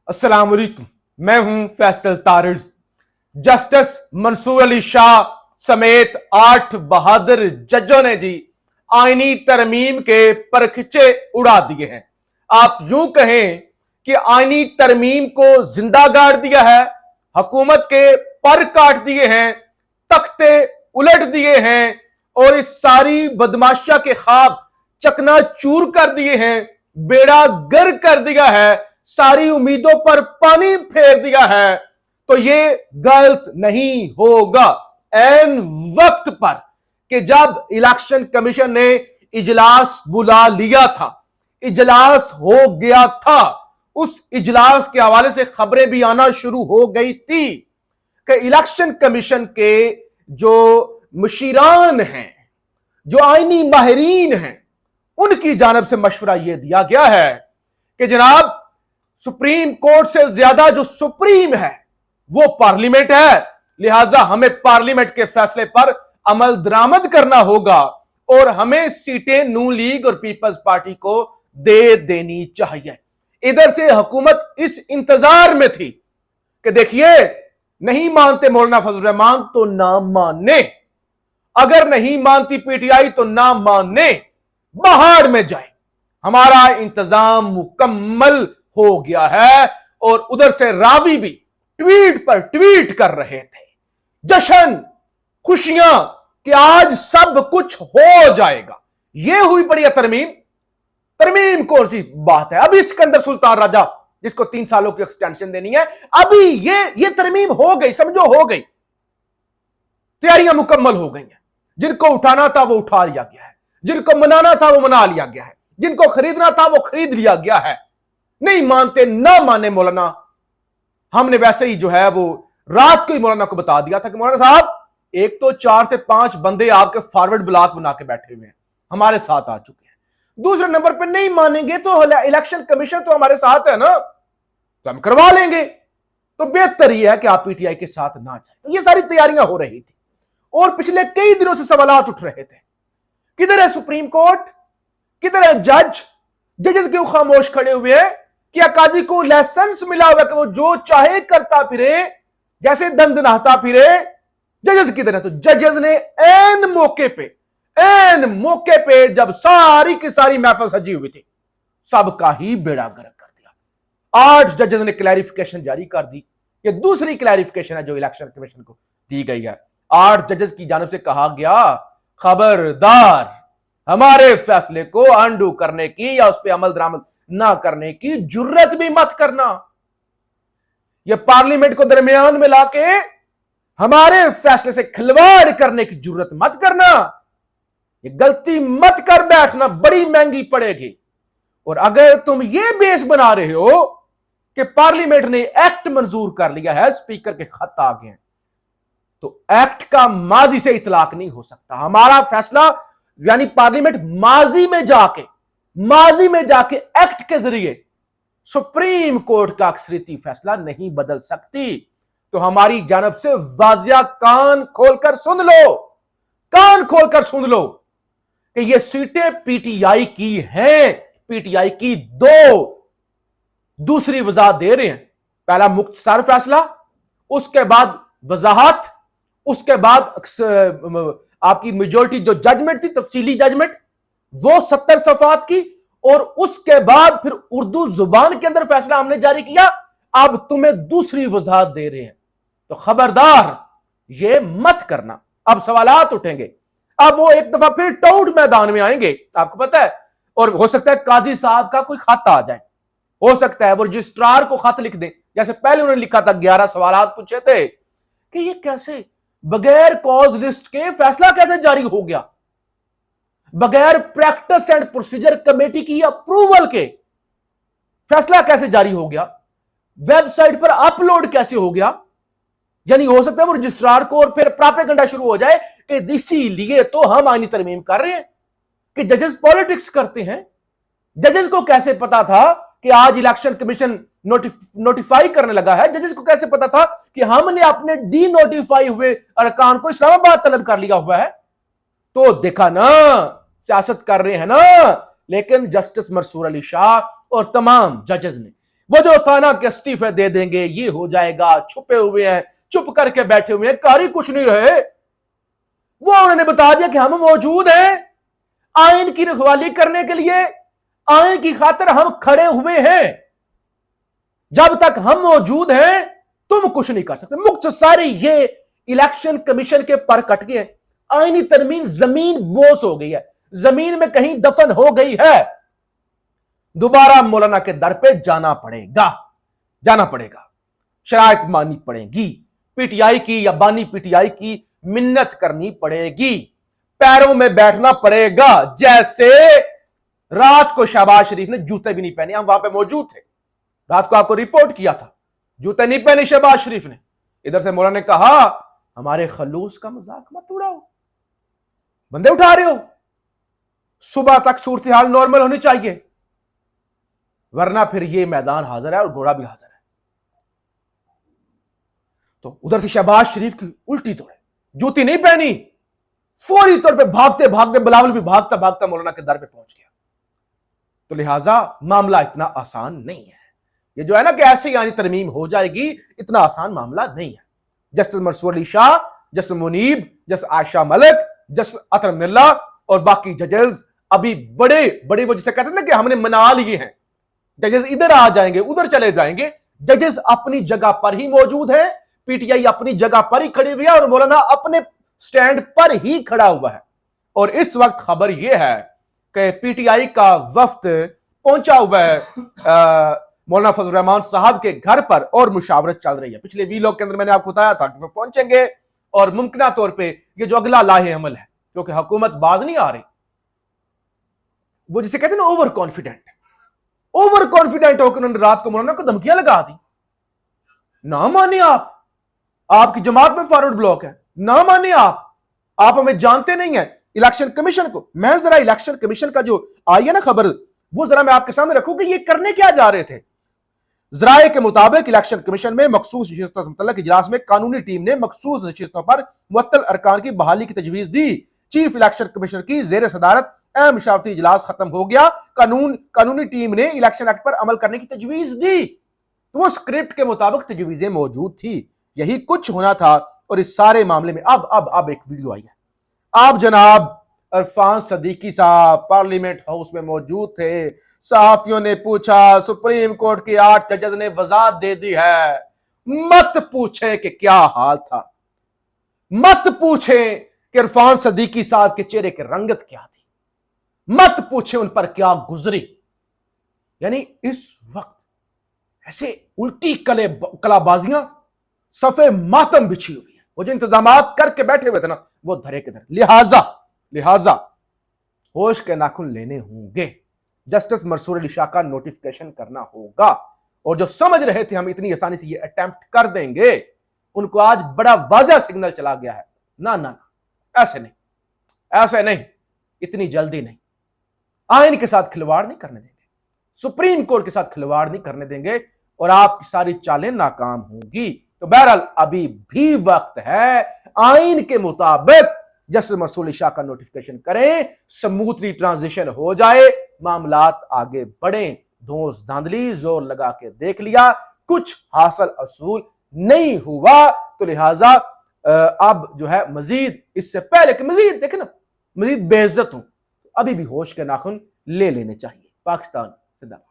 अस्सलाम वालेकुम। मैं हूं फैसल तारिड़। जस्टिस मंसूर अली शाह समेत 8 बहादुर जजों ने जी आईनी तरमीम के परखचे उड़ा दिए हैं। आप यूं कहें कि आईनी तरमीम को जिंदा गाड़ दिया है, हुकूमत के पर काट दिए हैं, तख्ते उलट दिए हैं और इस सारी बदमाशिया के ख्वाब चकनाचूर कर दिए हैं, बेड़ा गर्क कर दिया है, सारी उम्मीदों पर पानी फेर दिया है। तो ये गलत नहीं होगा। एन वक्त पर कि जब इलेक्शन कमीशन ने इजलास बुला लिया था, इजलास हो गया था, उस इजलास के हवाले से खबरें भी आना शुरू हो गई थी कि इलेक्शन कमीशन के जो मुशीरान हैं, जो आईनी माहिरीन हैं, उनकी जानब से मशवरा यह दिया गया है कि जनाब सुप्रीम कोर्ट से ज्यादा जो सुप्रीम है वो पार्लियामेंट है, लिहाजा हमें पार्लियामेंट के फैसले पर अमल दरामद करना होगा और हमें सीटें नून लीग और पीपल्स पार्टी को दे देनी चाहिए। इधर से हुकूमत इस इंतजार में थी कि देखिए, नहीं मानते मौलाना फजल रहमान तो ना माने, अगर नहीं मानती पीटीआई तो ना माने, बाहर में जाए, हमारा इंतजाम मुकम्मल हो गया है। और उधर से रावी भी ट्वीट पर ट्वीट कर रहे थे, जश्न, खुशियां कि आज सब कुछ हो जाएगा। यह हुई बढ़िया तरमीम। तरमीम कौन सी बात है? अभी सिकंदर सुल्तान राजा जिसको 3 सालों की एक्सटेंशन देनी है, अभी ये तरमीम हो गई, समझो हो गई, तैयारियां मुकम्मल हो गई हैं। जिनको उठाना था वो उठा लिया गया है, जिनको मनाना था वो मना लिया गया है, जिनको खरीदना था वो खरीद लिया गया है। नहीं मानते ना माने मौलाना। हमने वैसे ही जो है वो रात को ही मौलाना को बता दिया था कि मौलाना साहब, एक तो 4 से 5 बंदे आपके फॉरवर्ड ब्लॉक बना के बैठे हुए हैं, हमारे साथ आ चुके हैं। दूसरे नंबर पर नहीं मानेंगे तो इलेक्शन कमीशन तो हमारे साथ है ना, तो हम करवा लेंगे। तो बेहतर यह है कि आप पीटीआई के साथ ना जाए। तो ये सारी तैयारियां हो रही थी और पिछले कई दिनों से सवालात उठ रहे थे, किधर है सुप्रीम कोर्ट, किधर है जज? जजेस क्यों खामोश खड़े हुए हैं? क्या काजी को लाइसेंस मिला हुआ कि वो जो चाहे करता फिरे, जैसे दंद नहाता फिरे? जजेस किधर है? तो जजेस ने एन मौके पे जब सारी की सारी महफिल सजी हुई थी, सबका ही बेड़ा गर्क कर दिया। 8 जजेस ने क्लैरिफिकेशन जारी कर दी। ये दूसरी क्लैरिफिकेशन है जो इलेक्शन कमीशन को दी गई है। 8 जजेस की जानब से कहा गया, खबरदार, हमारे फैसले को अंडू करने की या उस पर अमल दरामद ना करने की जुर्रत भी मत करना। यह पार्लियामेंट को दरमियान में लाके हमारे फैसले से खिलवाड़ करने की जुर्रत मत करना। यह गलती मत कर बैठना, बड़ी महंगी पड़ेगी। और अगर तुम यह बेस बना रहे हो कि पार्लियामेंट ने एक्ट मंजूर कर लिया है, स्पीकर के खत आ गए, तो एक्ट का माजी से इतलाक नहीं हो सकता। हमारा फैसला यानी पार्लियामेंट माजी में जाके एक्ट के जरिए सुप्रीम कोर्ट का अक्सरियती फैसला नहीं बदल सकती। तो हमारी जानब से वाजिया कान खोलकर सुन लो कि ये सीटें पीटीआई की हैं, पीटीआई की 2 दूसरी वजाहत दे रहे हैं। पहला मुख्तसर फैसला, उसके बाद वजाहत, उसके बाद आपकी मेजोरिटी जो जजमेंट थी, तफसीली जजमेंट, वो 70 सफात की, और उसके बाद फिर उर्दू जुबान के अंदर फैसला हमने जारी किया। अब तुम्हें दूसरी वजाहत दे रहे हैं, तो खबरदार ये मत करना। अब सवालात उठेंगे, अब वो एक दफा फिर टाउट मैदान में आएंगे, आपको पता है। और हो सकता है काजी साहब का कोई खत आ जाए, हो सकता है वो रजिस्ट्रार को खत लिख दें, जैसे पहले उन्होंने लिखा था, 11 सवालात पूछे थे कि ये कैसे बगैर कॉज लिस्ट के फैसला कैसे जारी हो गया, बगैर प्रैक्टिस एंड प्रोसीजर कमेटी की अप्रूवल के फैसला कैसे जारी हो गया, वेबसाइट पर अपलोड कैसे हो गया। यानी हो सकता है वो रजिस्ट्रार को और फिर प्रोपेगेंडा शुरू हो जाए कि इसीलिए तो हम आईनी तरमीम कर रहे हैं कि जजेस पॉलिटिक्स करते हैं। जजेस को कैसे पता था कि आज इलेक्शन कमीशन नोटिफाई करने लगा है? जजेस को कैसे पता था कि हमने अपने डी नोटिफाई हुए अरकान को इस्लामाबाद तलब कर लिया हुआ है? तो देखा ना, सियासत कर रहे हैं ना। लेकिन जस्टिस मंसूर अली शाह और तमाम जजेस ने वो जो थाना के इस्तीफे दे देंगे, ये हो जाएगा, छुपे हुए हैं, चुप करके बैठे हुए हैं, कारी कुछ नहीं रहे। वो उन्होंने बता दिया कि हम मौजूद हैं आइन की रखवाली करने के लिए, आइन की खातिर हम खड़े हुए हैं। जब तक हम मौजूद हैं तुम कुछ नहीं कर सकते। मुख्तसर ये इलेक्शन कमीशन के पर कट गए। आईनी तरमीम जमीन बोस हो गई है, जमीन में कहीं दफन हो गई है। दोबारा मौलाना के दर पे जाना पड़ेगा, शराइत माननी पड़ेगी, पीटीआई की या बानी पीटीआई की मिन्नत करनी पड़ेगी, पैरों में बैठना पड़ेगा। जैसे रात को शहबाज शरीफ ने जूते भी नहीं पहने, हम वहां पे मौजूद थे, रात को आपको रिपोर्ट किया था, जूते नहीं पहने शहबाज शरीफ ने। इधर से मौलाना ने कहा हमारे खलूस का मजाक मत उड़ाओ, बंदे उठा रहे हो, सुबह तक सूरत हाल नॉर्मल होनी चाहिए, वरना फिर ये मैदान हाजिर है और घोड़ा भी हाजिर है। तो उधर से शहबाज शरीफ की उल्टी तोड़े, जूती नहीं पहनी, फौरी तौर पे भागते भागते बिलावल भी भागता भागता मौलाना के दर पे पहुंच गया। तो लिहाजा मामला इतना आसान नहीं है। ये जो है ना कि ऐसे ही यानी तरमीम हो जाएगी, इतना आसान मामला नहीं है। Justice Mansoor Ali Shah, justice Munib, justice Ayesha Malik, justice Athar Minallah और बाकी जजेस अभी बड़े बड़े, वो जिसे कहते हैं ना कि हमने मना लिए हैं, जजेस इधर आ जाएंगे, उधर चले जाएंगे। जजेस अपनी जगह पर ही मौजूद है, पीटीआई अपनी जगह पर ही खड़ी हुई है और मौलाना अपने स्टैंड पर ही खड़ा हुआ है। और इस वक्त खबर यह है कि पीटीआई का वफ्द पहुंचा हुआ है मौलाना फजल रहमान साहब के घर पर और मुशावरत चल रही है। पिछले वीलॉग के अंदर मैंने आपको बताया था कि वो पहुंचेंगे और मुमकिन तौर पे ये जो अगला लाहे अमल है, क्योंकि हुकूमत बाज नहीं आ रही, वो जिसे कहते हैं ना ओवर कॉन्फिडेंट होकर उन्होंने रात को मौलाना को धमकियां लगा दी। ना माने आप, आपकी जमात में फॉरवर्ड ब्लॉक है, ना माने आप हमें जानते नहीं है। इलेक्शन कमीशन को, मैं जरा इलेक्शन कमीशन का जो आई है ना खबर, वो जरा मैं आपके सामने रखूं कि ये करने क्या जा रहे थे। जराए के मुताबिक इलेक्शन कमीशन में मखसूस नशिस्तों से मुतल्लिक इजलास में कानूनी टीम ने मखसूस नशिस्तों पर मुअत्तल अरकान की बहाली की तजवीज दी। चीफ इलेक्शन कमिश्नर की जेर सदारत अहम मशावरती इजलास खत्म हो गया। कानूनी टीम ने इलेक्शन एक्ट पर अमल करने की तजवीज दी, तो वो स्क्रिप्ट के मुताबिक तजवीजें मौजूद थी, यही कुछ होना था। और इस सारे मामले में अब एक वीडियो आई है। आप जनाब इरफान सदीकी साहब पार्लियामेंट हाउस में मौजूद थे। सहाफियों ने पूछा, सुप्रीम कोर्ट की 8 जजेस ने वजाहत दे दी है, मत पूछे कि क्या हाल था, मत पूछे कि इरफान सदीकी साहब के चेहरे की रंगत क्या थी, मत पूछे उन पर क्या गुजरी। यानी इस वक्त ऐसे उल्टी कलाबाजियां, सफे मातम बिछी हुई है। वो जो इंतजामात करके बैठे हुए थे ना, वो धरे के धरे। लिहाजा होश के नाखून लेने होंगे, जस्टिस मंसूर अली शाह का नोटिफिकेशन करना होगा। और जो समझ रहे थे हम इतनी आसानी से ये अटेम्प्ट कर देंगे, उनको आज बड़ा वाज़ेह सिग्नल चला गया है, ना ना ना, ऐसे नहीं, इतनी जल्दी नहीं। आइन के साथ खिलवाड़ नहीं करने देंगे, सुप्रीम कोर्ट के साथ खिलवाड़ नहीं करने देंगे, और आपकी सारी चालें नाकाम होंगी। तो बहरहाल अभी भी वक्त है, आइन के मुताबिक जस्टिस मंसूर अली शाह का नोटिफिकेशन करें, स्मूथली ट्रांजिशन हो जाए, मामलात आगे बढ़े। धोस धांधली जोर लगा के देख लिया, कुछ हासिल असूल नहीं हुआ, तो लिहाजा अब जो है मजीद, इससे पहले कि मजीद देखे ना मजीद बेइज्जत हो, अभी भी होश के नाखून ले लेने चाहिए। पाकिस्तान जिंदाबाद।